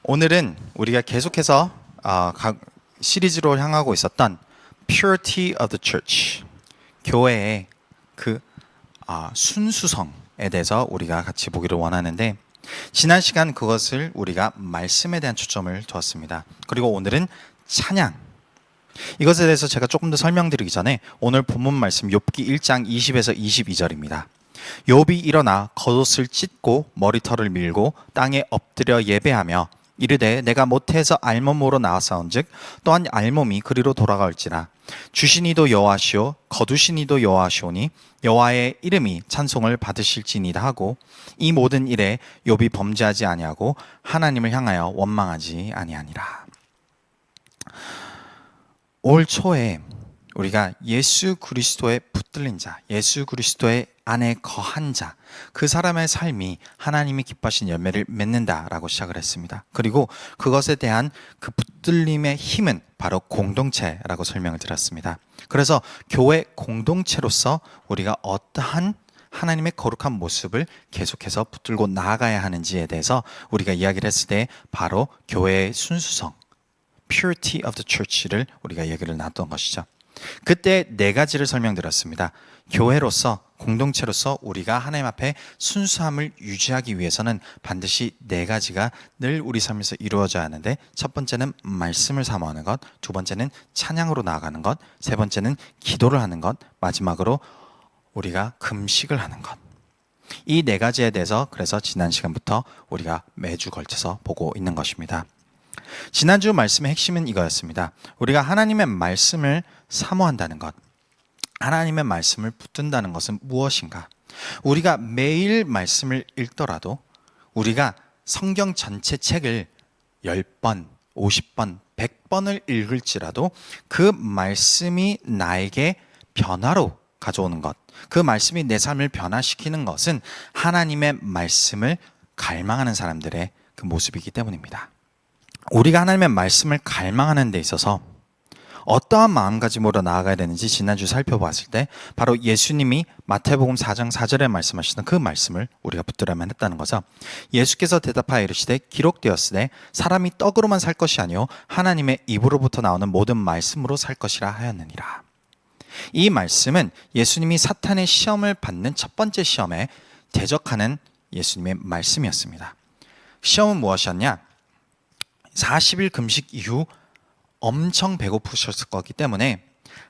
오늘은 우리가 계속해서 시리즈로 향하고 있었던 Purity of the Church, 교회의 그 순수성에 대해서 우리가 같이 보기를 원하는데, 지난 시간 그것을 우리가 말씀에 대한 초점을 두었습니다. 그리고 오늘은 찬양, 이것에 대해서 제가 조금 더 설명드리기 전에 오늘 본문 말씀 욥기 1장 20에서 22절입니다. 욥이 일어나 겉옷을 찢고 머리털을 밀고 땅에 엎드려 예배하며 이르되 내가 모태에서 알몸으로 나왔사온즉 또한 알몸이 그리로 돌아갈지라. 주신 이도 여호와시오 거두신 이도 여호와시오니 여호와의 이름이 찬송을 받으실지니이다 하고, 이 모든 일에 욥이 범죄하지 아니하고 하나님을 향하여 원망하지 아니하니라. 올 초에 우리가 예수 그리스도의 붙들린 자, 예수 그리스도의 안에 거한 자, 그 사람의 삶이 하나님이 기뻐하신 열매를 맺는다라고 시작을 했습니다. 그리고 그것에 대한 그 붙들림의 힘은 바로 공동체라고 설명을 드렸습니다. 그래서 교회 공동체로서 우리가 어떠한 하나님의 거룩한 모습을 계속해서 붙들고 나아가야 하는지에 대해서 우리가 이야기를 했을 때 바로 교회의 순수성, Purity of the Church를 우리가 얘기를 나눴던 것이죠. 그때 네 가지를 설명드렸습니다. 교회로서, 공동체로서 우리가 하나님 앞에 순수함을 유지하기 위해서는 반드시 네 가지가 늘 우리 삶에서 이루어져야 하는데, 첫 번째는 말씀을 사모하는 것, 두 번째는 찬양으로 나아가는 것, 세 번째는 기도를 하는 것, 마지막으로 우리가 금식을 하는 것. 이 네 가지에 대해서 그래서 지난 시간부터 우리가 매주 걸쳐서 보고 있는 것입니다. 지난주 말씀의 핵심은 이거였습니다. 우리가 하나님의 말씀을 사모한다는 것, 하나님의 말씀을 붙든다는 것은 무엇인가? 우리가 매일 말씀을 읽더라도, 우리가 성경 전체 책을 10번, 50번, 100번을 읽을지라도 그 말씀이 나에게 변화로 가져오는 것, 그 말씀이 내 삶을 변화시키는 것은 하나님의 말씀을 갈망하는 사람들의 그 모습이기 때문입니다. 우리가 하나님의 말씀을 갈망하는 데 있어서 어떠한 마음가짐으로 나아가야 되는지 지난주 살펴봤을 때 바로 예수님이 마태복음 4장 4절에 말씀하시던 그 말씀을 우리가 붙들어야만 했다는 거죠. 예수께서 대답하여 이르시되 기록되었으되 사람이 떡으로만 살 것이 아니요 하나님의 입으로부터 나오는 모든 말씀으로 살 것이라 하였느니라. 이 말씀은 예수님이 사탄의 시험을 받는 첫 번째 시험에 대적하는 예수님의 말씀이었습니다. 시험은 무엇이었냐? 40일 금식 이후 엄청 배고프셨을 거기 때문에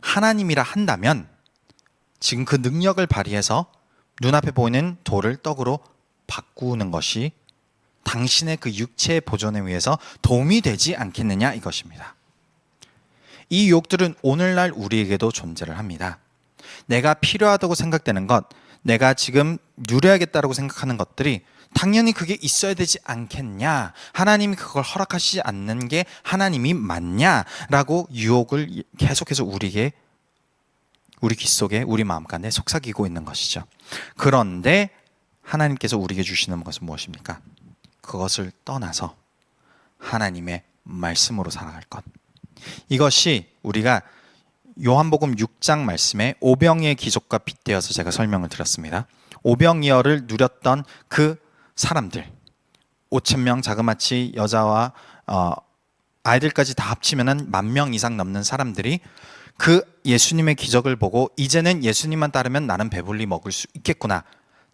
하나님이라 한다면 지금 그 능력을 발휘해서 눈앞에 보이는 돌을 떡으로 바꾸는 것이 당신의 그 육체의 보존에 의해서 도움이 되지 않겠느냐 이것입니다. 이 유혹들은 오늘날 우리에게도 존재를 합니다. 내가 필요하다고 생각되는 것, 내가 지금 누려야겠다고 생각하는 것들이 당연히 그게 있어야 되지 않겠냐, 하나님이 그걸 허락하시지 않는 게 하나님이 맞냐라고 유혹을 계속해서 우리 귀 속에, 우리 마음간에 속삭이고 있는 것이죠. 그런데 하나님께서 우리에게 주시는 것은 무엇입니까? 그것을 떠나서 하나님의 말씀으로 살아갈 것. 이것이 우리가 요한복음 6장 말씀에 오병이의 기적과 빗대어서 제가 설명을 드렸습니다. 오병이어를 누렸던 그 사람들, 5,000명 자그마치 여자와 아이들까지 다 합치면 10,000명 이상 넘는 사람들이 그 예수님의 기적을 보고 이제는 예수님만 따르면 나는 배불리 먹을 수 있겠구나,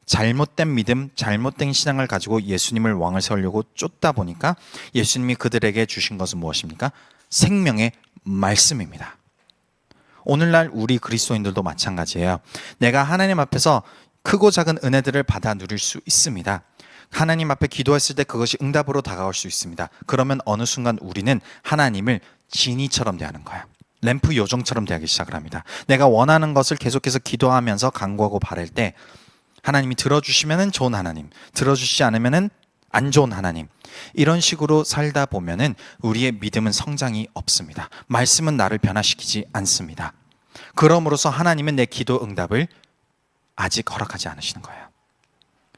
잘못된 믿음, 잘못된 신앙을 가지고 예수님을 왕을 세우려고 쫓다 보니까 예수님이 그들에게 주신 것은 무엇입니까? 생명의 말씀입니다. 오늘날 우리 그리스도인들도 마찬가지예요. 내가 하나님 앞에서 크고 작은 은혜들을 받아 누릴 수 있습니다. 하나님 앞에 기도했을 때 그것이 응답으로 다가올 수 있습니다. 그러면 어느 순간 우리는 하나님을 지니처럼 대하는 거예요. 램프 요정처럼 대하기 시작을 합니다. 내가 원하는 것을 계속해서 기도하면서 간구하고 바랄 때 하나님이 들어주시면 좋은 하나님, 들어주시지 않으면 안 좋은 하나님, 이런 식으로 살다 보면은 우리의 믿음은 성장이 없습니다. 말씀은 나를 변화시키지 않습니다. 그럼으로써 하나님은 내 기도 응답을 아직 허락하지 않으시는 거예요.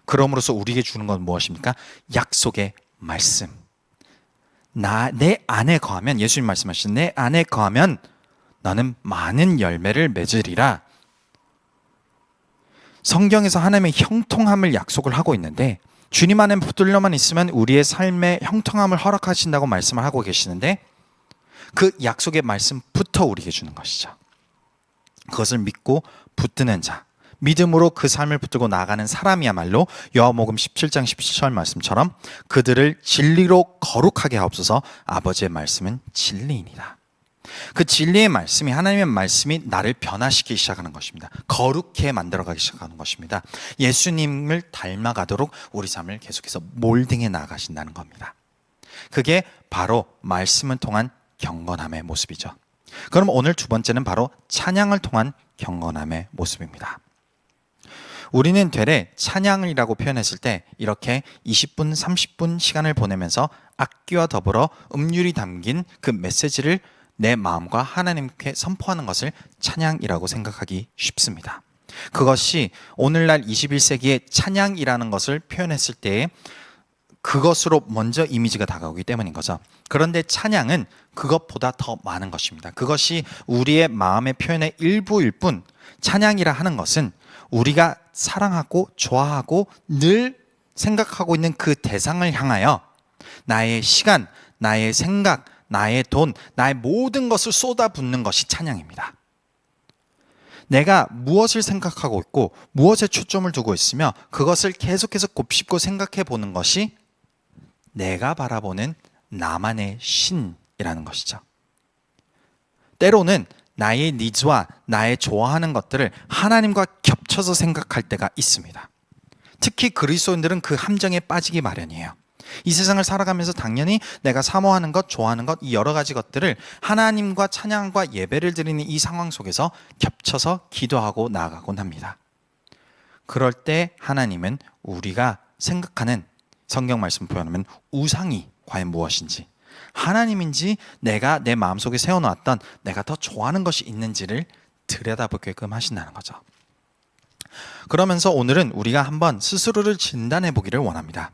그럼으로써 우리에게 주는 건 무엇입니까? 약속의 말씀. 내 안에 거하면, 예수님 말씀하신 내 안에 거하면 너는 많은 열매를 맺으리라. 성경에서 하나님의 형통함을 약속을 하고 있는데 주님 안에 붙들려만 있으면 우리의 삶의 형통함을 허락하신다고 말씀을 하고 계시는데 그 약속의 말씀부터 우리에게 주는 것이죠. 그것을 믿고 붙드는 자, 믿음으로 그 삶을 붙들고 나아가는 사람이야말로 요한복음 17장 17절 말씀처럼 그들을 진리로 거룩하게 하옵소서. 아버지의 말씀은 진리이니라. 그 진리의 말씀이, 하나님의 말씀이 나를 변화시키기 시작하는 것입니다. 거룩해 만들어가기 시작하는 것입니다. 예수님을 닮아가도록 우리 삶을 계속해서 몰딩해 나가신다는 겁니다. 그게 바로 말씀을 통한 경건함의 모습이죠. 그럼 오늘 두 번째는 바로 찬양을 통한 경건함의 모습입니다. 우리는 되레 찬양이라고 표현했을 때 이렇게 20분, 30분 시간을 보내면서 악기와 더불어 음률이 담긴 그 메시지를 내 마음과 하나님께 선포하는 것을 찬양이라고 생각하기 쉽습니다. 그것이 오늘날 21세기의 찬양이라는 것을 표현했을 때에 그것으로 먼저 이미지가 다가오기 때문인 거죠. 그런데 찬양은 그것보다 더 많은 것입니다. 그것이 우리의 마음의 표현의 일부일 뿐, 찬양이라 하는 것은 우리가 사랑하고 좋아하고 늘 생각하고 있는 그 대상을 향하여 나의 시간, 나의 생각, 나의 돈, 나의 모든 것을 쏟아붓는 것이 찬양입니다. 내가 무엇을 생각하고 있고 무엇에 초점을 두고 있으며 그것을 계속해서 곱씹고 생각해 보는 것이 내가 바라보는 나만의 신이라는 것이죠. 때로는 나의 니즈와 나의 좋아하는 것들을 하나님과 겹쳐서 생각할 때가 있습니다. 특히 그리스도인들은 그 함정에 빠지기 마련이에요. 이 세상을 살아가면서 당연히 내가 사모하는 것, 좋아하는 것, 이 여러 가지 것들을 하나님과 찬양과 예배를 드리는 이 상황 속에서 겹쳐서 기도하고 나아가곤 합니다. 그럴 때 하나님은 우리가 생각하는, 성경 말씀 표현하면 우상이 과연 무엇인지, 하나님인지 내가 내 마음속에 세워놓았던 내가 더 좋아하는 것이 있는지를 들여다보게끔 하신다는 거죠. 그러면서 오늘은 우리가 한번 스스로를 진단해 보기를 원합니다.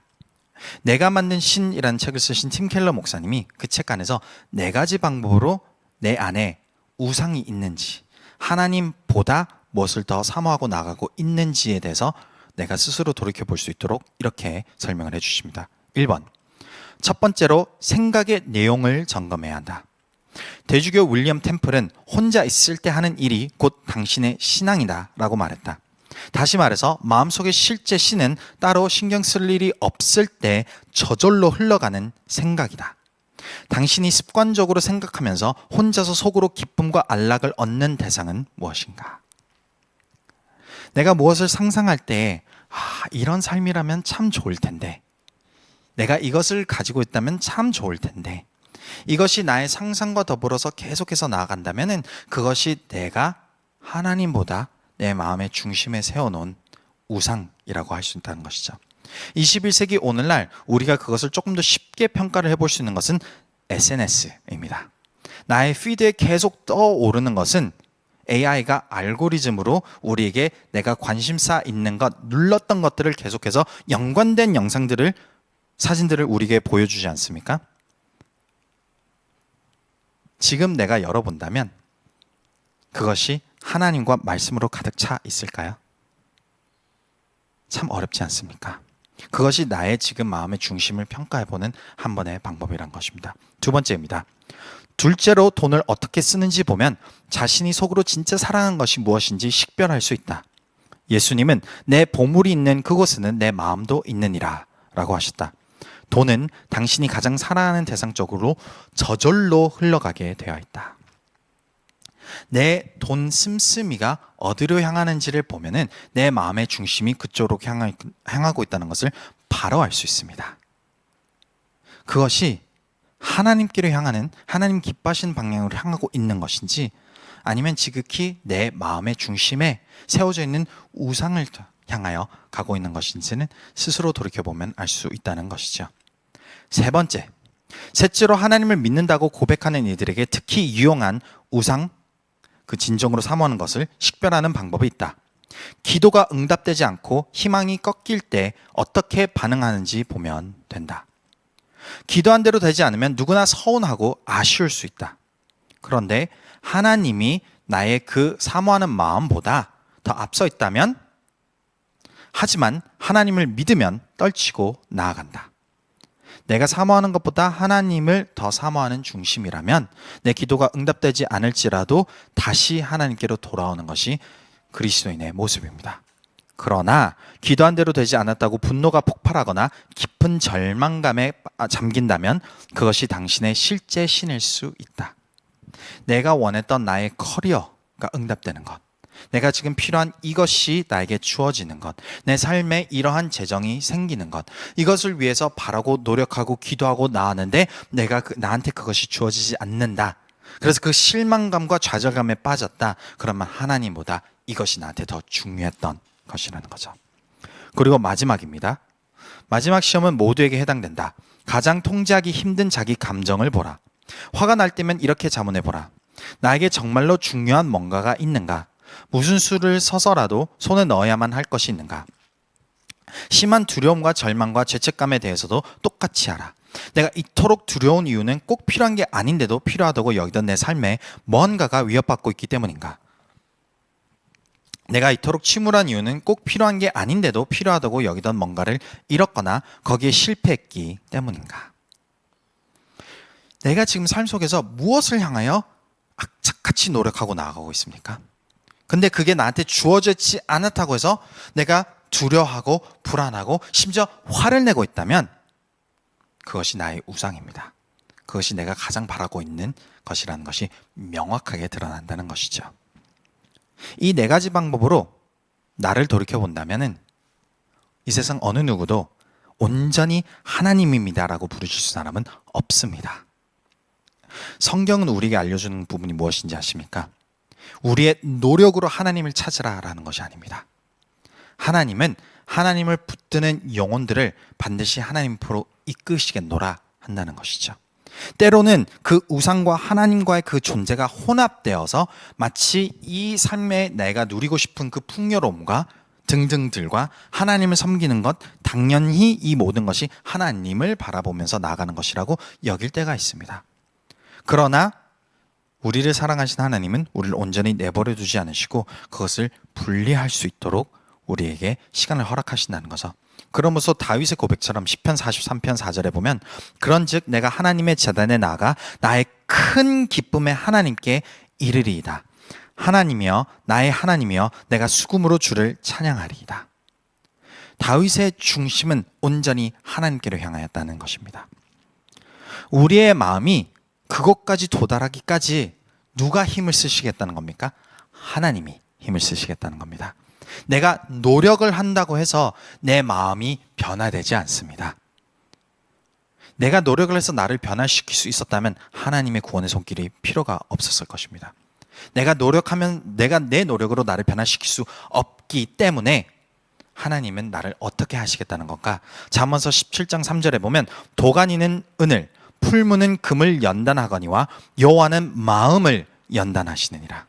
내가 만든 신이라는 책을 쓰신 팀 켈러 목사님이 그 책 안에서 4가지 방법으로 내 안에 우상이 있는지, 하나님보다 무엇을 더 사모하고 나가고 있는지에 대해서 내가 스스로 돌이켜 볼 수 있도록 이렇게 설명을 해 주십니다. 1번, 첫 번째로 생각의 내용을 점검해야 한다. 대주교 윌리엄 템플은 혼자 있을 때 하는 일이 곧 당신의 신앙이다 라고 말했다. 다시 말해서 마음속의 실제 신은 따로 신경 쓸 일이 없을 때 저절로 흘러가는 생각이다. 당신이 습관적으로 생각하면서 혼자서 속으로 기쁨과 안락을 얻는 대상은 무엇인가? 내가 무엇을 상상할 때 이런 삶이라면 참 좋을 텐데, 내가 이것을 가지고 있다면 참 좋을 텐데, 이것이 나의 상상과 더불어서 계속해서 나아간다면 그것이 내가 하나님보다 내 마음의 중심에 세워놓은 우상이라고 할 수 있다는 것이죠. 21세기 오늘날 우리가 그것을 조금 더 쉽게 평가를 해볼 수 있는 것은 SNS입니다. 나의 피드에 계속 떠오르는 것은 AI가 알고리즘으로 우리에게 내가 관심사 있는 것, 눌렀던 것들을 계속해서 연관된 영상들을, 사진들을 우리에게 보여주지 않습니까? 지금 내가 열어본다면 그것이 하나님과 말씀으로 가득 차 있을까요? 참 어렵지 않습니까? 그것이 나의 지금 마음의 중심을 평가해보는 한 번의 방법이란 것입니다. 두 번째입니다. 둘째로 돈을 어떻게 쓰는지 보면 자신이 속으로 진짜 사랑하는 것이 무엇인지 식별할 수 있다. 예수님은 내 보물이 있는 그곳에는 내 마음도 있느니라 라고 하셨다. 돈은 당신이 가장 사랑하는 대상 쪽으로 저절로 흘러가게 되어 있다. 내 돈 씀씀이가 어디로 향하는지를 보면은 내 마음의 중심이 그쪽으로 향하고 있다는 것을 바로 알 수 있습니다. 그것이 하나님께로 향하는, 하나님 기뻐하시는 방향으로 향하고 있는 것인지, 아니면 지극히 내 마음의 중심에 세워져 있는 우상을 향하여 가고 있는 것인지는 스스로 돌이켜보면 알 수 있다는 것이죠. 세 번째, 셋째로 하나님을 믿는다고 고백하는 이들에게 특히 유용한 우상, 그 진정으로 사모하는 것을 식별하는 방법이 있다. 기도가 응답되지 않고 희망이 꺾일 때 어떻게 반응하는지 보면 된다. 기도한 대로 되지 않으면 누구나 서운하고 아쉬울 수 있다. 그런데 하나님이 나의 그 사모하는 마음보다 더 앞서 있다면 하지만 하나님을 믿으면 떨치고 나아간다. 내가 사모하는 것보다 하나님을 더 사모하는 중심이라면 내 기도가 응답되지 않을지라도 다시 하나님께로 돌아오는 것이 그리스도인의 모습입니다. 그러나 기도한 대로 되지 않았다고 분노가 폭발하거나 깊은 절망감에 잠긴다면 그것이 당신의 실제 신일 수 있다. 내가 원했던 나의 커리어가 응답되는 것, 내가 지금 필요한 이것이 나에게 주어지는 것, 내 삶에 이러한 재정이 생기는 것, 이것을 위해서 바라고 노력하고 기도하고 나왔는데 내가 나한테 그것이 주어지지 않는다. 그래서 그 실망감과 좌절감에 빠졌다. 그러면 하나님보다 이것이 나한테 더 중요했던 것이라는 거죠. 그리고 마지막입니다. 마지막 시험은 모두에게 해당된다. 가장 통제하기 힘든 자기 감정을 보라. 화가 날 때면 이렇게 자문해 보라. 나에게 정말로 중요한 뭔가가 있는가? 무슨 수를 서서라도 손에 넣어야만 할 것이 있는가? 심한 두려움과 절망과 죄책감에 대해서도 똑같이 하라. 내가 이토록 두려운 이유는 꼭 필요한 게 아닌데도 필요하다고 여기던 내 삶에 뭔가가 위협받고 있기 때문인가? 내가 이토록 침울한 이유는 꼭 필요한 게 아닌데도 필요하다고 여기던 뭔가를 잃었거나 거기에 실패했기 때문인가? 내가 지금 삶 속에서 무엇을 향하여 악착같이 노력하고 나아가고 있습니까? 근데 그게 나한테 주어지지 않았다고 해서 내가 두려워하고 불안하고 심지어 화를 내고 있다면 그것이 나의 우상입니다. 그것이 내가 가장 바라고 있는 것이라는 것이 명확하게 드러난다는 것이죠. 이 네 가지 방법으로 나를 돌이켜본다면 이 세상 어느 누구도 온전히 하나님입니다라고 부르실 사람은 없습니다. 성경은 우리에게 알려주는 부분이 무엇인지 아십니까? 우리의 노력으로 하나님을 찾으라라는 것이 아닙니다. 하나님은 하나님을 붙드는 영혼들을 반드시 하나님 앞으로 이끄시겠노라 한다는 것이죠. 때로는 그 우상과 하나님과의 그 존재가 혼합되어서 마치 이 삶에 내가 누리고 싶은 그 풍요로움과 등등들과 하나님을 섬기는 것, 당연히 이 모든 것이 하나님을 바라보면서 나아가는 것이라고 여길 때가 있습니다. 그러나 우리를 사랑하신 하나님은 우리를 온전히 내버려 두지 않으시고 그것을 분리할 수 있도록 우리에게 시간을 허락하신다는 거죠. 그러면서 다윗의 고백처럼 시편 43편 4절에 보면 그런즉 내가 하나님의 제단에 나아가 나의 큰 기쁨의 하나님께 이르리이다. 하나님이여 나의 하나님이여 내가 수금으로 주를 찬양하리이다. 다윗의 중심은 온전히 하나님께로 향하였다는 것입니다. 우리의 마음이 그것까지 도달하기까지 누가 힘을 쓰시겠다는 겁니까? 하나님이 힘을 쓰시겠다는 겁니다. 내가 노력을 한다고 해서 내 마음이 변화되지 않습니다. 내가 노력을 해서 나를 변화시킬 수 있었다면 하나님의 구원의 손길이 필요가 없었을 것입니다. 내가 노력하면 내가 내 노력으로 나를 변화시킬 수 없기 때문에 하나님은 나를 어떻게 하시겠다는 건가? 잠언서 17장 3절에 보면 도가니는 은을 풀무는 금을 연단하거니와 여호와는 마음을 연단하시느니라.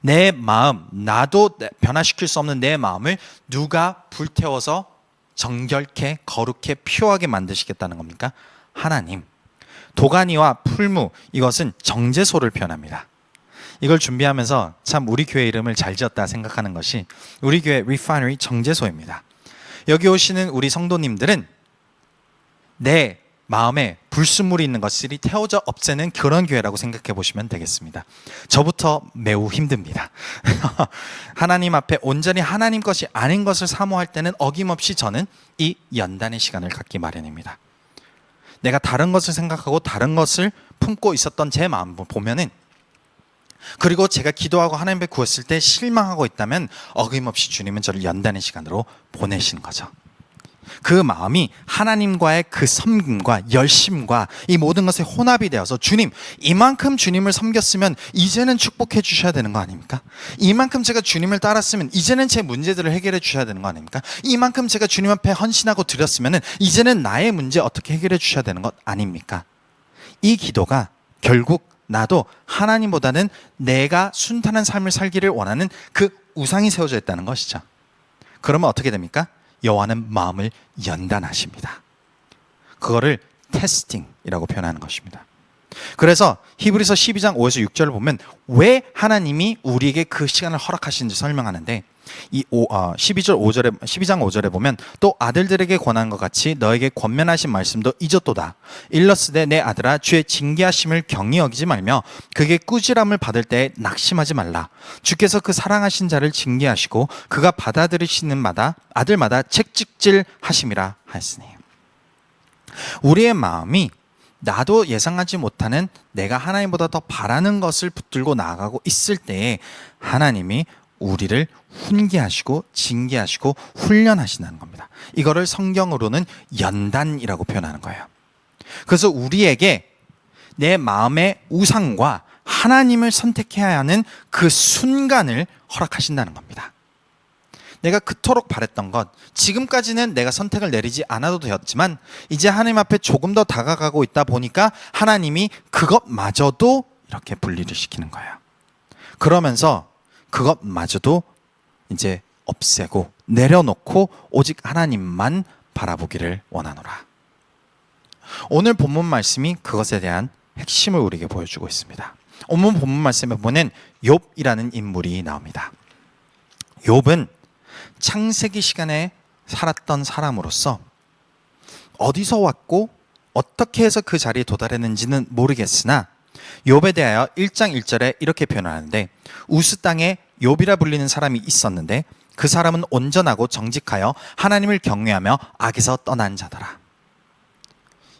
내 마음, 나도 변화시킬 수 없는 내 마음을 누가 불태워서 정결케 거룩해 피요하게 만드시겠다는 겁니까? 하나님. 도가니와 풀무, 이것은 정제소를 표현합니다. 이걸 준비하면서 참 우리 교회 이름을 잘 지었다 생각하는 것이 우리 교회 리파이너리 정제소입니다. 여기 오시는 우리 성도님들은 내 마음에 불순물이 있는 것들이 태워져 없애는 그런 교회라고 생각해 보시면 되겠습니다. 저부터 매우 힘듭니다. 하나님 앞에 온전히 하나님 것이 아닌 것을 사모할 때는 어김없이 저는 이 연단의 시간을 갖기 마련입니다. 내가 다른 것을 생각하고 다른 것을 품고 있었던 제 마음을 보면은, 그리고 제가 기도하고 하나님 앞에 구했을 때 실망하고 있다면 어김없이 주님은 저를 연단의 시간으로 보내신 거죠. 그 마음이 하나님과의 그 섬김과 열심과 이 모든 것에 혼합이 되어서 주님, 이만큼 주님을 섬겼으면 이제는 축복해 주셔야 되는 거 아닙니까? 이만큼 제가 주님을 따랐으면 이제는 제 문제들을 해결해 주셔야 되는 거 아닙니까? 이만큼 제가 주님 앞에 헌신하고 드렸으면 이제는 나의 문제 어떻게 해결해 주셔야 되는 것 아닙니까? 이 기도가 결국 나도 하나님보다는 내가 순탄한 삶을 살기를 원하는 그 우상이 세워져 있다는 것이죠. 그러면 어떻게 됩니까? 여호와는 마음을 연단하십니다. 그거를 테스팅이라고 표현하는 것입니다. 그래서 히브리서 12장 5에서 6절을 보면 왜 하나님이 우리에게 그 시간을 허락하시는지 설명하는데, 12장 5절에 보면 또 아들들에게 권한 것 같이 너에게 권면하신 말씀도 잊었도다. 일러스되 내 아들아 주의 징계하심을 경히 여기지 말며 그게 꾸지람을 받을 때에 낙심하지 말라. 주께서 그 사랑하신 자를 징계하시고 그가 받아들이시는 마다 아들마다 책찍질 하심이라 하였으니. 우리의 마음이 나도 예상하지 못하는 내가 하나님보다 더 바라는 것을 붙들고 나아가고 있을 때에 하나님이 우리를 훈계하시고 징계하시고 훈련하신다는 겁니다. 이거를 성경으로는 연단이라고 표현하는 거예요. 그래서 우리에게 내 마음의 우상과 하나님을 선택해야 하는 그 순간을 허락하신다는 겁니다. 내가 그토록 바랬던 것, 지금까지는 내가 선택을 내리지 않아도 되었지만 이제 하나님 앞에 조금 더 다가가고 있다 보니까 하나님이 그것마저도 이렇게 분리를 시키는 거예요. 그러면서 그것마저도 이제 없애고 내려놓고 오직 하나님만 바라보기를 원하노라. 오늘 본문 말씀이 그것에 대한 핵심을 우리에게 보여주고 있습니다. 오늘 본문 말씀에 보면 욥이라는 인물이 나옵니다. 욥은 창세기 시간에 살았던 사람으로서 어디서 왔고 어떻게 해서 그 자리에 도달했는지는 모르겠으나 욥에 대하여 1장 1절에 이렇게 표현하는데 우스 땅에 욥이라 불리는 사람이 있었는데 그 사람은 온전하고 정직하여 하나님을 경외하며 악에서 떠난 자더라.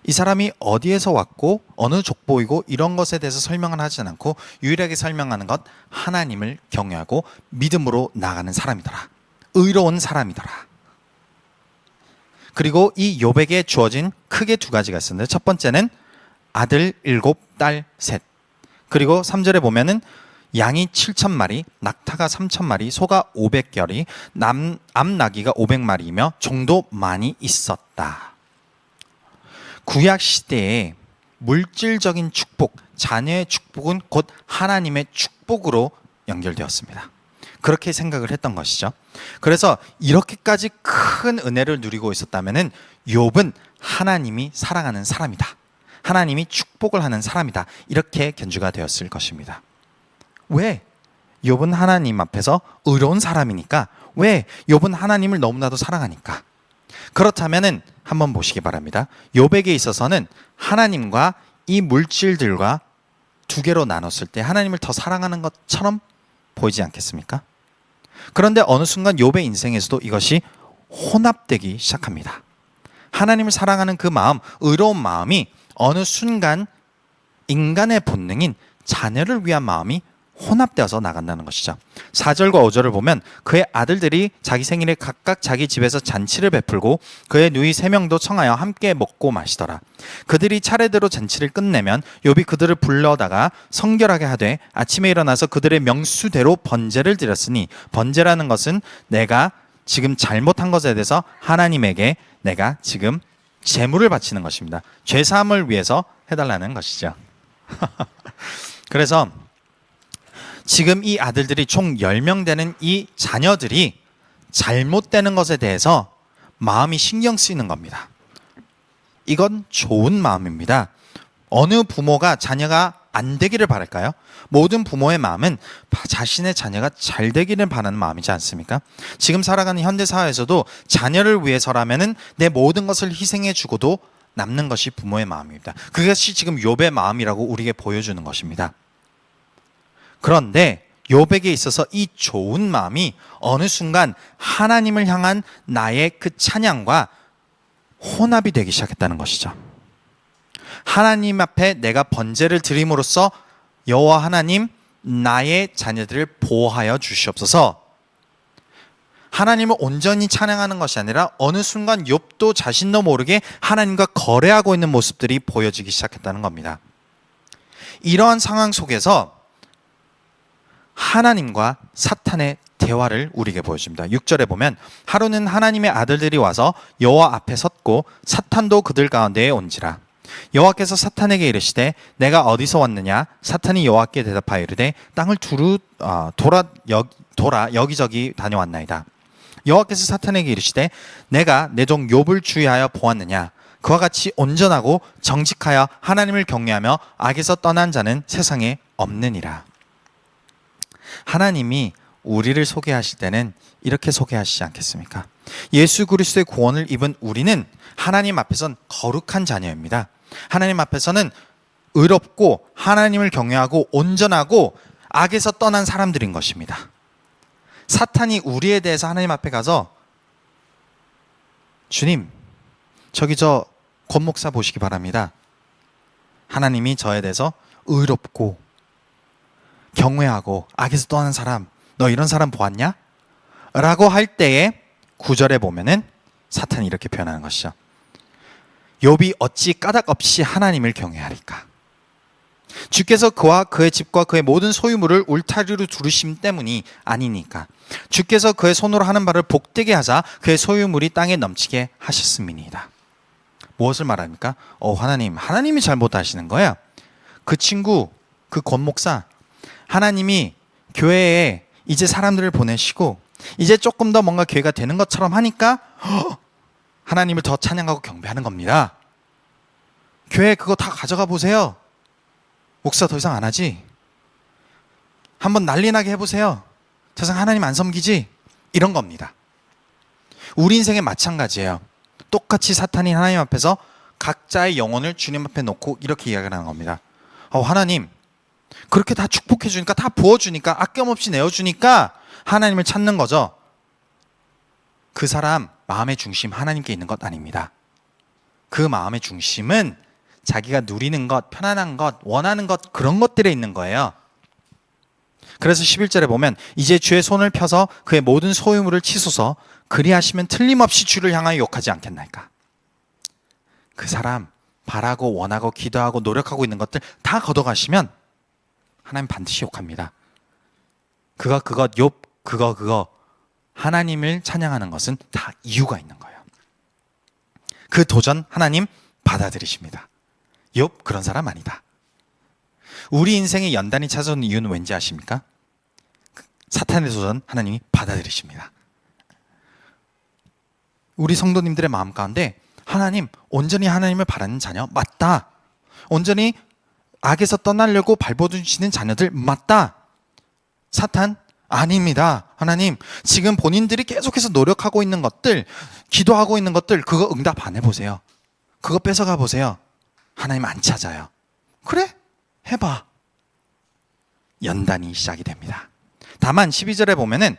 이 사람이 어디에서 왔고 어느 족보이고 이런 것에 대해서 설명을 하지 않고 유일하게 설명하는 것 하나님을 경외하고 믿음으로 나가는 사람이더라. 의로운 사람이더라. 그리고 이 욥에게 주어진 크게 두 가지가 있었는데 첫 번째는 아들 7, 딸 3. 그리고 3절에 보면은 양이 7,000마리, 낙타가 3,000마리, 소가 500결이, 암나귀가 500마리이며 종도 많이 있었다. 구약 시대에 물질적인 축복, 자녀의 축복은 곧 하나님의 축복으로 연결되었습니다. 그렇게 생각을 했던 것이죠. 그래서 이렇게까지 큰 은혜를 누리고 있었다면은 욥은 하나님이 사랑하는 사람이다. 하나님이 축복을 하는 사람이다. 이렇게 견주가 되었을 것입니다. 왜? 욥은 하나님 앞에서 의로운 사람이니까. 왜? 욥은 하나님을 너무나도 사랑하니까. 그렇다면은 한번 보시기 바랍니다. 욥에게 있어서는 하나님과 이 물질들과 두 개로 나눴을 때 하나님을 더 사랑하는 것처럼 보이지 않겠습니까? 그런데 어느 순간 욥의 인생에서도 이것이 혼합되기 시작합니다. 하나님을 사랑하는 그 마음, 의로운 마음이 어느 순간 인간의 본능인 자녀를 위한 마음이 혼합되어서 나간다는 것이죠. 4절과 5절을 보면 그의 아들들이 자기 생일에 각각 자기 집에서 잔치를 베풀고 그의 누이 3명도 청하여 함께 먹고 마시더라. 그들이 차례대로 잔치를 끝내면 욥이 그들을 불러다가 성결하게 하되 아침에 일어나서 그들의 명수대로 번제를 드렸으니 번제라는 것은 내가 지금 잘못한 것에 대해서 하나님에게 내가 지금 제물을 바치는 것입니다. 죄사함을 위해서 해달라는 것이죠. 그래서 지금 이 아들들이 총 10명 되는 이 자녀들이 잘못되는 것에 대해서 마음이 신경 쓰이는 겁니다. 이건 좋은 마음입니다. 어느 부모가 자녀가 안 되기를 바랄까요? 모든 부모의 마음은 자신의 자녀가 잘 되기를 바라는 마음이지 않습니까? 지금 살아가는 현대사회에서도 자녀를 위해서라면은 내 모든 것을 희생해 주고도 남는 것이 부모의 마음입니다. 그것이 지금 욥의 마음이라고 우리에게 보여주는 것입니다. 그런데 욥에게 있어서 이 좋은 마음이 어느 순간 하나님을 향한 나의 그 찬양과 혼합이 되기 시작했다는 것이죠. 하나님 앞에 내가 번제를 드림으로써 여호와 하나님 나의 자녀들을 보호하여 주시옵소서. 하나님을 온전히 찬양하는 것이 아니라 어느 순간 욥도 자신도 모르게 하나님과 거래하고 있는 모습들이 보여지기 시작했다는 겁니다. 이러한 상황 속에서 하나님과 사탄의 대화를 우리에게 보여줍니다. 6절에 보면 하루는 하나님의 아들들이 와서 여호와 앞에 섰고 사탄도 그들 가운데에 온지라. 여호와께서 사탄에게 이르시되 내가 어디서 왔느냐? 사탄이 여호와께 대답하여 이르되 땅을 돌아 여기저기 다녀왔나이다. 여호와께서 사탄에게 이르시되 내가 내 종 욥을 주의하여 보았느냐? 그와 같이 온전하고 정직하여 하나님을 경외하며 악에서 떠난 자는 세상에 없느니라. 하나님이 우리를 소개하실 때는 이렇게 소개하시지 않겠습니까? 예수 그리스도의 구원을 입은 우리는 하나님 앞에선 거룩한 자녀입니다. 하나님 앞에서는 의롭고 하나님을 경외하고 온전하고 악에서 떠난 사람들인 것입니다. 사탄이 우리에 대해서 하나님 앞에 가서 주님, 저기 저 권 목사 보시기 바랍니다. 하나님이 저에 대해서 의롭고 경외하고 악에서 떠난 사람, 너 이런 사람 보았냐? 라고 할 때에 9절에 보면은 사탄이 이렇게 표현하는 것이죠. 욥이 어찌 까닭 없이 하나님을 경외하리까? 주께서 그와 그의 집과 그의 모든 소유물을 울타리로 두르심 때문이 아니니까. 주께서 그의 손으로 하는 바를 복되게 하사 그의 소유물이 땅에 넘치게 하셨음이니이다. 무엇을 말합니까? 하나님이 잘못하시는 거야. 그 친구, 그 권 목사, 하나님이 교회에 이제 사람들을 보내시고 이제 조금 더 뭔가 교회가 되는 것처럼 하니까 하나님을 더 찬양하고 경배하는 겁니다. 교회 그거 다 가져가 보세요. 목사 더 이상 안 하지? 한번 난리 나게 해보세요. 더 이상 하나님 안 섬기지? 이런 겁니다. 우리 인생에 마찬가지예요. 똑같이 사탄이 하나님 앞에서 각자의 영혼을 주님 앞에 놓고 이렇게 이야기를 하는 겁니다. 하나님, 그렇게 다 축복해 주니까, 다 부어주니까, 아낌없이 내어주니까 하나님을 찾는 거죠. 그 사람 마음의 중심 하나님께 있는 것 아닙니다. 그 마음의 중심은 자기가 누리는 것, 편안한 것, 원하는 것, 그런 것들에 있는 거예요. 그래서 11절에 보면 이제 주의 손을 펴서 그의 모든 소유물을 치소서, 그리하시면 틀림없이 주를 향하여 욕하지 않겠나이까. 그 사람 바라고 원하고 기도하고 노력하고 있는 것들 다 걷어가시면 하나님 반드시 욕합니다. 그거 하나님을 찬양하는 것은 다 이유가 있는 거예요. 그 도전 하나님 받아들이십니다. 욥 그런 사람 아니다. 우리 인생에 연단이 찾아오는 이유는 왠지 아십니까? 사탄의 도전 하나님이 받아들이십니다. 우리 성도님들의 마음 가운데 하나님, 온전히 하나님을 바라는 자녀 맞다. 온전히 악에서 떠나려고 발버둥치는 자녀들 맞다. 사탄 아닙니다. 하나님, 지금 본인들이 계속해서 노력하고 있는 것들, 기도하고 있는 것들, 그거 응답 안 해보세요. 그거 뺏어가 보세요. 하나님 안 찾아요. 그래? 해봐. 연단이 시작이 됩니다. 다만 12절에 보면은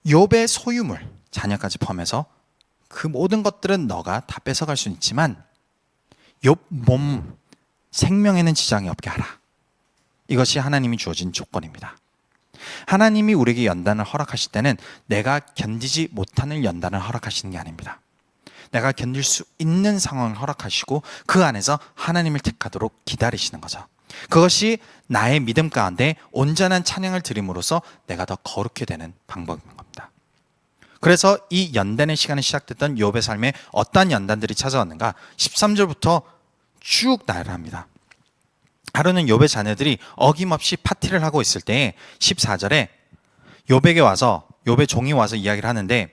욥의 소유물, 자녀까지 포함해서 그 모든 것들은 너가 다 뺏어갈 수는 있지만 욥 몸, 생명에는 지장이 없게 하라. 이것이 하나님이 주어진 조건입니다. 하나님이 우리에게 연단을 허락하실 때는 내가 견디지 못하는 연단을 허락하시는 게 아닙니다. 내가 견딜 수 있는 상황을 허락하시고 그 안에서 하나님을 택하도록 기다리시는 거죠. 그것이 나의 믿음 가운데 온전한 찬양을 드림으로써 내가 더 거룩해 되는 방법인 겁니다. 그래서 이 연단의 시간이 시작됐던 욥의 삶에 어떠한 연단들이 찾아왔는가? 13절부터 쭉 나열합니다. 하루는 욥의 자녀들이 어김없이 파티를 하고 있을 때 14절에 욥의 종이 와서 이야기를 하는데,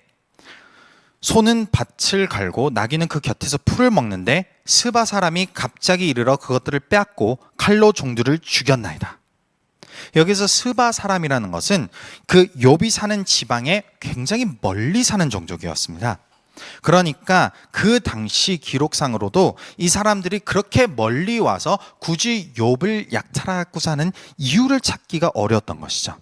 소는 밭을 갈고 나귀는 그 곁에서 풀을 먹는데 스바 사람이 갑자기 이르러 그것들을 빼앗고 칼로 종들을 죽였나이다. 여기서 스바 사람이라는 것은 그 욥이 사는 지방에 굉장히 멀리 사는 종족이었습니다. 그러니까 그 당시 기록상으로도 이 사람들이 그렇게 멀리 와서 굳이 욥을 약탈하고 사는 이유를 찾기가 어려웠던 것이죠.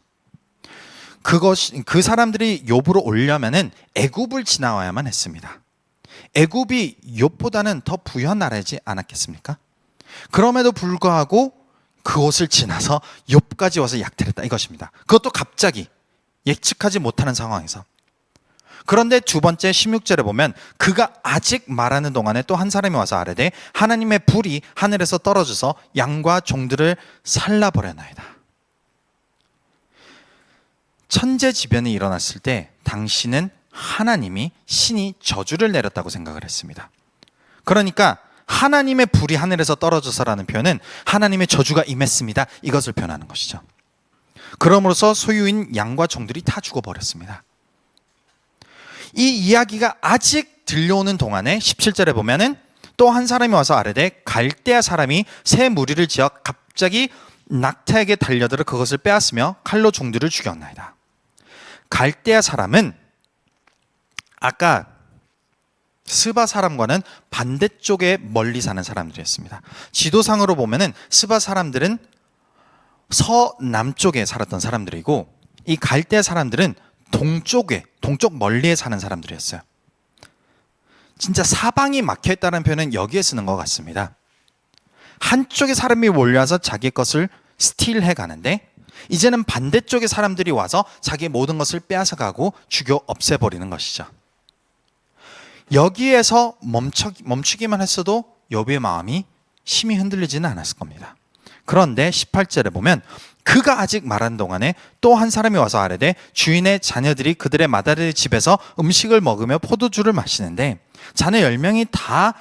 그 사람들이 욥으로 오려면은 애굽을 지나와야만 했습니다. 애굽이 욥보다는 더 부유한 나라이지 않았겠습니까? 그럼에도 불구하고 그곳을 지나서 욥까지 와서 약탈했다 이것입니다. 그것도 갑자기 예측하지 못하는 상황에서. 그런데 두 번째 16절에 보면 그가 아직 말하는 동안에 또 한 사람이 와서 아뢰되 하나님의 불이 하늘에서 떨어져서 양과 종들을 살라버려나이다. 천재지변이 일어났을 때 당시는 하나님이 신이 저주를 내렸다고 생각을 했습니다. 그러니까 하나님의 불이 하늘에서 떨어져서라는 표현은 하나님의 저주가 임했습니다. 이것을 표현하는 것이죠. 그러므로서 소유인 양과 종들이 다 죽어버렸습니다. 이 이야기가 아직 들려오는 동안에 17절에 보면은 또 한 사람이 와서 아뢰되 갈대아 사람이 새 무리를 지어 갑자기 낙타에게 달려들어 그것을 빼앗으며 칼로 종들을 죽였나이다. 갈대아 사람은 아까 스바 사람과는 반대쪽에 멀리 사는 사람들이었습니다. 지도상으로 보면은 스바 사람들은 서남쪽에 살았던 사람들이고, 이 갈대아 사람들은 동쪽 멀리에 사는 사람들이었어요. 진짜 사방이 막혀있다는 표현은 여기에 쓰는 것 같습니다. 한쪽에 사람이 몰려와서 자기 것을 스틸해 가는데, 이제는 반대쪽에 사람들이 와서 자기의 모든 것을 빼앗아가고 죽여 없애버리는 것이죠. 여기에서 멈추기만 했어도 욥의 마음이 심히 흔들리지는 않았을 겁니다. 그런데 18절에 보면 그가 아직 말하는 동안에 또 한 사람이 와서 아뢰되 주인의 자녀들이 그들의 마다리 집에서 음식을 먹으며 포도주를 마시는데 자네 10명이 다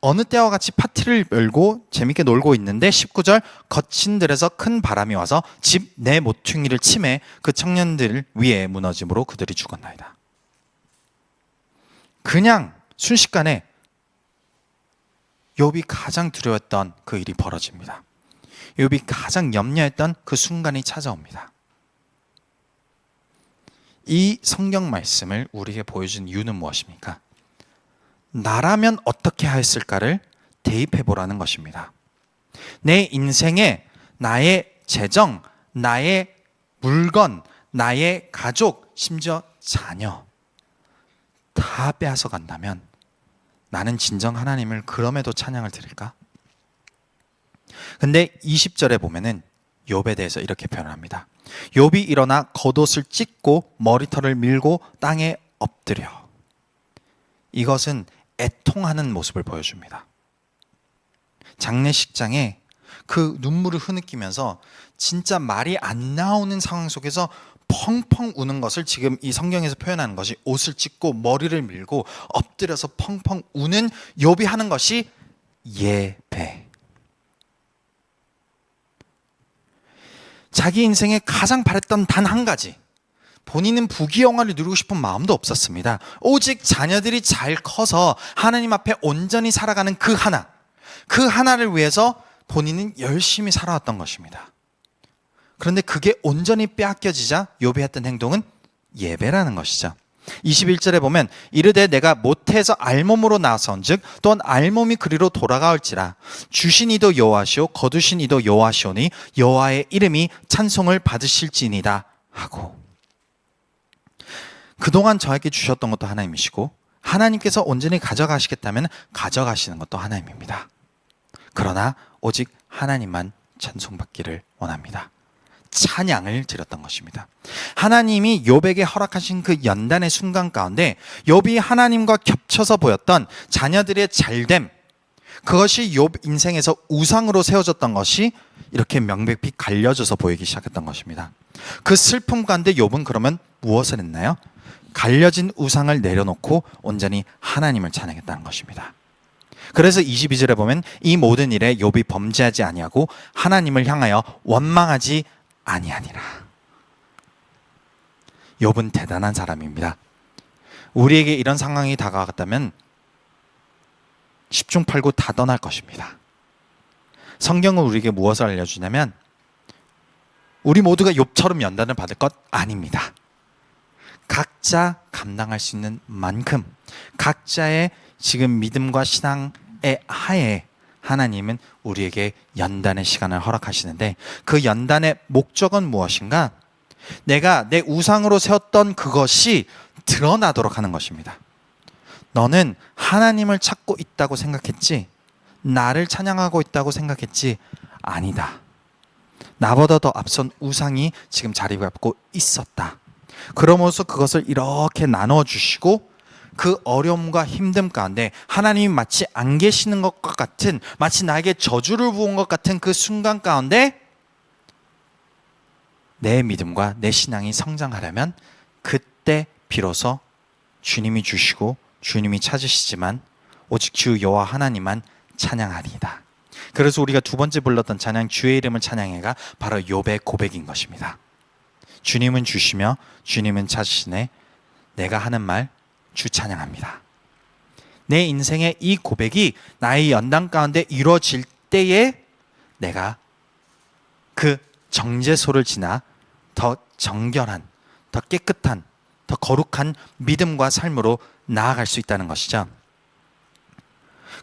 어느 때와 같이 파티를 열고 재밌게 놀고 있는데 19절 거친 들에서 큰 바람이 와서 집 내 모퉁이를 치매 그 청년들 위에 무너짐으로 그들이 죽었나이다. 그냥 순식간에 욥이 가장 두려웠던 그 일이 벌어집니다. 욥이 가장 염려했던 그 순간이 찾아옵니다. 이 성경 말씀을 우리에게 보여준 이유는 무엇입니까? 나라면 어떻게 하였을까를 대입해 보라는 것입니다. 내 인생에 나의 재정, 나의 물건, 나의 가족, 심지어 자녀 다 빼앗아 간다면 나는 진정 하나님을 그럼에도 찬양을 드릴까? 근데 20절에 보면은 욥에 대해서 이렇게 표현합니다. 욥이 일어나 겉옷을 찢고 머리털을 밀고 땅에 엎드려. 이것은 애통하는 모습을 보여줍니다. 장례식장에 그 눈물을 흐느끼면서 진짜 말이 안 나오는 상황 속에서 펑펑 우는 것을 지금 이 성경에서 표현하는 것이 옷을 찢고 머리를 밀고 엎드려서 펑펑 우는 욥이 하는 것이 예배. 자기 인생에 가장 바랬던 단 한 가지, 본인은 부귀영화를 누리고 싶은 마음도 없었습니다. 오직 자녀들이 잘 커서 하나님 앞에 온전히 살아가는 그 하나를 위해서 본인은 열심히 살아왔던 것입니다. 그런데 그게 온전히 빼앗겨지자 욥이 했던 행동은 예배라는 것이죠. 21절에 보면 이르되 내가 모태에서 알몸으로 나선즉 또한 알몸이 그리로 돌아가올지라 주신 이도 여호와시오 거두신 이도 여호와시오니 여호와의 이름이 찬송을 받으실지니이다 하고, 그동안 저에게 주셨던 것도 하나님이시고 하나님께서 온전히 가져가시겠다면 가져가시는 것도 하나님입니다. 그러나 오직 하나님만 찬송받기를 원합니다. 찬양을 드렸던 것입니다. 하나님이 욥에게 허락하신 그 연단의 순간 가운데 욥이 하나님과 겹쳐서 보였던 자녀들의 잘됨, 그것이 욥 인생에서 우상으로 세워졌던 것이 이렇게 명백히 갈려져서 보이기 시작했던 것입니다. 그 슬픔 가운데 욥은 그러면 무엇을 했나요? 갈려진 우상을 내려놓고 온전히 하나님을 찬양했다는 것입니다. 그래서 22절에 보면 이 모든 일에 욥이 범죄하지 아니하고 하나님을 향하여 원망하지 아니하니라. 욥은 대단한 사람입니다. 우리에게 이런 상황이 다가왔다면 10중 8구 다 떠날 것입니다. 성경은 우리에게 무엇을 알려주냐면 우리 모두가 욥처럼 연단을 받을 것 아닙니다. 각자 감당할 수 있는 만큼 각자의 지금 믿음과 신앙의 하에 하나님은 우리에게 연단의 시간을 허락하시는데 그 연단의 목적은 무엇인가? 내가 내 우상으로 세웠던 그것이 드러나도록 하는 것입니다. 너는 하나님을 찾고 있다고 생각했지? 나를 찬양하고 있다고 생각했지? 아니다. 나보다 더 앞선 우상이 지금 자리 잡고 있었다. 그러면서 그것을 이렇게 나눠주시고 그 어려움과 힘듦 가운데 하나님이 마치 안 계시는 것과 같은, 마치 나에게 저주를 부은 것 같은 그 순간 가운데 내 믿음과 내 신앙이 성장하려면 그때 비로소 주님이 주시고 주님이 찾으시지만 오직 주 여호와 하나님만 찬양하리이다. 그래서 우리가 두 번째 불렀던 찬양 주의 이름을 찬양해가 바로 욥의 고백인 것입니다. 주님은 주시며 주님은 찾으시네. 내가 하는 말 주 찬양합니다. 내 인생의 이 고백이 나의 연단 가운데 이루어질 때에 내가 그 정죄소를 지나 더 정결한, 더 깨끗한, 더 거룩한 믿음과 삶으로 나아갈 수 있다는 것이죠.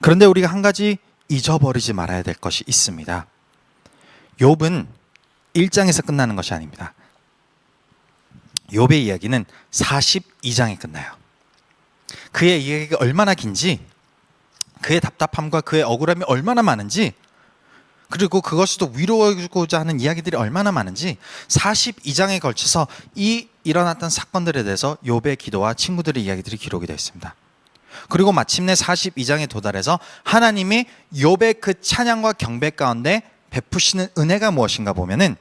그런데 우리가 한 가지 잊어버리지 말아야 될 것이 있습니다. 욥은 1장에서 끝나는 것이 아닙니다. 욥의 이야기는 42장에 끝나요. 그의 이야기가 얼마나 긴지, 그의 답답함과 그의 억울함이 얼마나 많은지, 그리고 그것을 또 위로하고자 하는 이야기들이 얼마나 많은지 42장에 걸쳐서 일어났던 사건들에 대해서 욥의 기도와 친구들의 이야기들이 기록이 되어 있습니다. 그리고 마침내 42장에 도달해서 하나님이 욥의 그 찬양과 경배 가운데 베푸시는 은혜가 무엇인가 보면은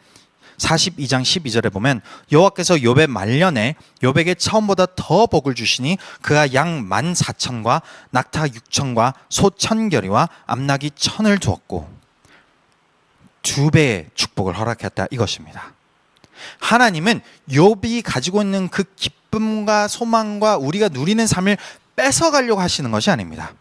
42장 12절에 보면 여호와께서 욥의 말년에 욥에게 처음보다 더 복을 주시니 그가 양 14,000과 낙타 6,000과 소 1,000결이와 암낙이 1,000을 두었고 2배의 축복을 허락했다 이것입니다. 하나님은 욥이 가지고 있는 그 기쁨과 소망과 우리가 누리는 삶을 뺏어가려고 하시는 것이 아닙니다.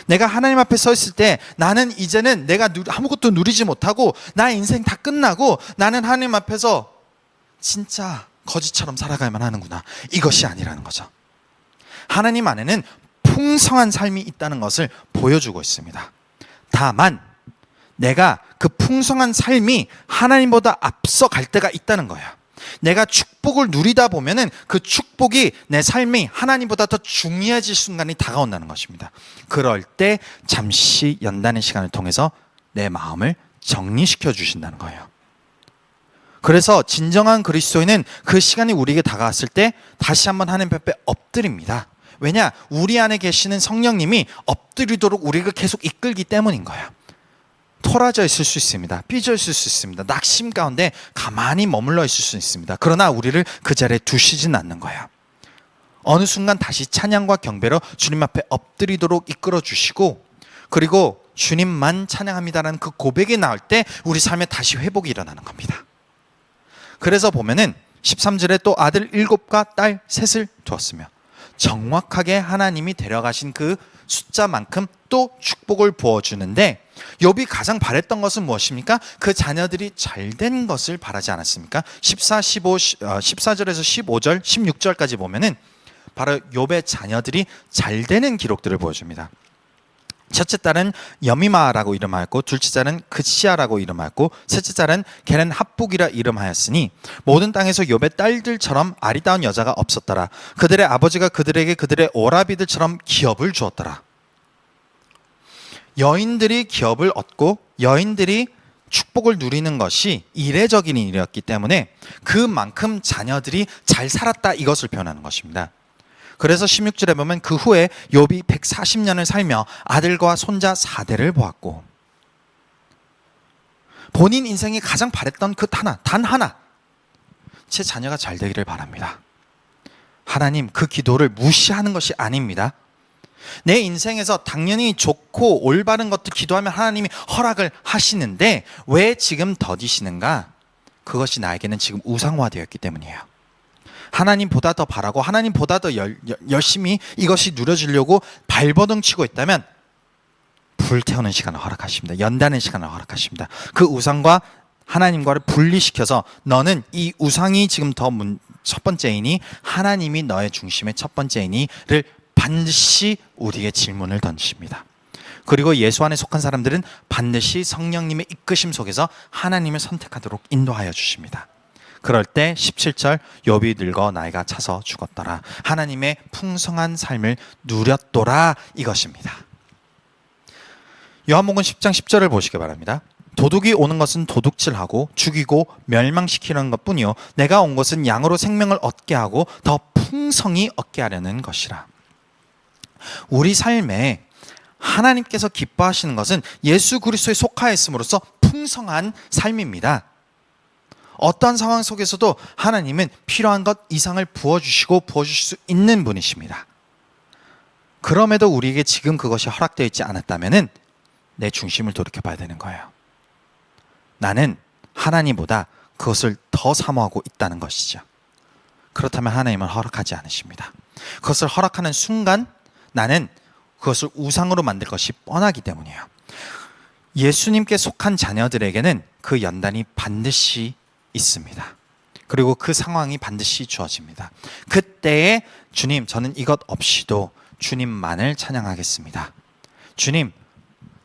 내가 하나님 앞에 서 있을 때 나는 이제는 내가 아무것도 누리지 못하고 나의 인생 다 끝나고 나는 하나님 앞에서 진짜 거지처럼 살아가야만 하는구나, 이것이 아니라는 거죠. 하나님 안에는 풍성한 삶이 있다는 것을 보여주고 있습니다. 다만 내가 그 풍성한 삶이 하나님보다 앞서 갈 때가 있다는 거예요. 내가 축복을 누리다 보면은 그 축복이 내 삶이 하나님보다 더 중요해질 순간이 다가온다는 것입니다. 그럴 때 잠시 연단의 시간을 통해서 내 마음을 정리시켜 주신다는 거예요. 그래서 진정한 그리스도인은 그 시간이 우리에게 다가왔을 때 다시 한번 하나님 앞에 엎드립니다. 왜냐? 우리 안에 계시는 성령님이 엎드리도록 우리가 계속 이끌기 때문인 거예요. 토라져 있을 수 있습니다. 삐져 있을 수 있습니다. 낙심 가운데 가만히 머물러 있을 수 있습니다. 그러나 우리를 그 자리에 두시진 않는 거예요. 어느 순간 다시 찬양과 경배로 주님 앞에 엎드리도록 이끌어 주시고, 그리고 주님만 찬양합니다라는 그 고백이 나올 때 우리 삶에 다시 회복이 일어나는 겁니다. 그래서 보면은 13절에 또 아들 7과 딸 3을 두었으며 정확하게 하나님이 데려가신 그 숫자만큼 또 축복을 부어주는데, 욥이 가장 바랬던 것은 무엇입니까? 그 자녀들이 잘된 것을 바라지 않았습니까? 14절에서 15절, 16절까지 보면은 바로 욥의 자녀들이 잘되는 기록들을 보여줍니다. 첫째 딸은 여미마라고 이름하였고, 둘째 딸은 그시아라고 이름하였고, 셋째 딸은 게렌 합북이라 이름하였으니 모든 땅에서 욥의 딸들처럼 아리따운 여자가 없었더라. 그들의 아버지가 그들에게 그들의 오라비들처럼 기업을 주었더라. 여인들이 기업을 얻고 여인들이 축복을 누리는 것이 이례적인 일이었기 때문에 그만큼 자녀들이 잘 살았다 이것을 표현하는 것입니다. 그래서 16절에 보면 그 후에 욥이 140년을 살며 아들과 손자 4대를 보았고, 본인 인생에 가장 바랬던 그 단 하나, 제 자녀가 잘 되기를 바랍니다. 하나님, 그 기도를 무시하는 것이 아닙니다. 내 인생에서 당연히 좋고 올바른 것들 기도하면 하나님이 허락을 하시는데 왜 지금 더디시는가? 그것이 나에게는 지금 우상화되었기 때문이에요. 하나님보다 더 바라고 하나님보다 더 열심히 이것이 누려지려고 발버둥 치고 있다면 불태우는 시간을 허락하십니다. 연다는 시간을 허락하십니다. 그 우상과 하나님과를 분리시켜서 너는 이 우상이 지금 더 첫 번째이니 하나님이 너의 중심의 첫 번째이니를 반드시 우리에게 질문을 던집니다. 그리고 예수 안에 속한 사람들은 반드시 성령님의 이끄심 속에서 하나님을 선택하도록 인도하여 주십니다. 그럴 때 17절 욥이 늙어 나이가 차서 죽었더라. 하나님의 풍성한 삶을 누렸더라 이것입니다. 요한복음 10장 10절을 보시기 바랍니다. 도둑이 오는 것은 도둑질하고 죽이고 멸망시키는 것뿐이요 내가 온 것은 양으로 생명을 얻게 하고 더 풍성히 얻게 하려는 것이라. 우리 삶에 하나님께서 기뻐하시는 것은 예수 그리스도에 속하였음으로써 풍성한 삶입니다. 어떠한 상황 속에서도 하나님은 필요한 것 이상을 부어주시고 부어주실 수 있는 분이십니다. 그럼에도 우리에게 지금 그것이 허락되어 있지 않았다면 내 중심을 돌이켜봐야 되는 거예요. 나는 하나님보다 그것을 더 사모하고 있다는 것이죠. 그렇다면 하나님은 허락하지 않으십니다. 그것을 허락하는 순간 나는 그것을 우상으로 만들 것이 뻔하기 때문이에요. 예수님께 속한 자녀들에게는 그 연단이 반드시 있습니다. 그리고 그 상황이 반드시 주어집니다. 그때에 주님, 저는 이것 없이도 주님만을 찬양하겠습니다. 주님,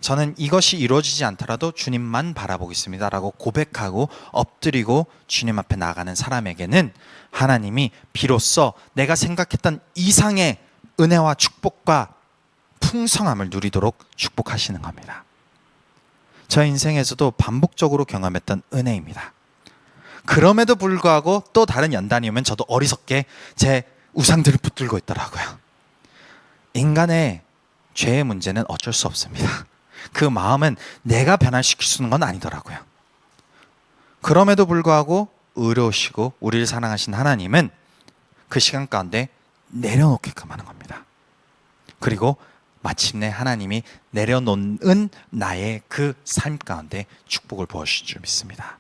저는 이것이 이루어지지 않더라도 주님만 바라보겠습니다 라고 고백하고 엎드리고 주님 앞에 나가는 사람에게는 하나님이 비로소 내가 생각했던 이상의 은혜와 축복과 풍성함을 누리도록 축복하시는 겁니다. 저 인생에서도 반복적으로 경험했던 은혜입니다. 그럼에도 불구하고 또 다른 연단이 오면 저도 어리석게 제 우상들을 붙들고 있더라고요. 인간의 죄의 문제는 어쩔 수 없습니다. 그 마음은 내가 변화시킬 수 있는 건 아니더라고요. 그럼에도 불구하고 의로우시고 우리를 사랑하신 하나님은 그 시간 가운데 내려놓게끔 하는 겁니다. 그리고 마침내 하나님이 내려놓은 나의 그 삶 가운데 축복을 부어주실 줄 믿습니다.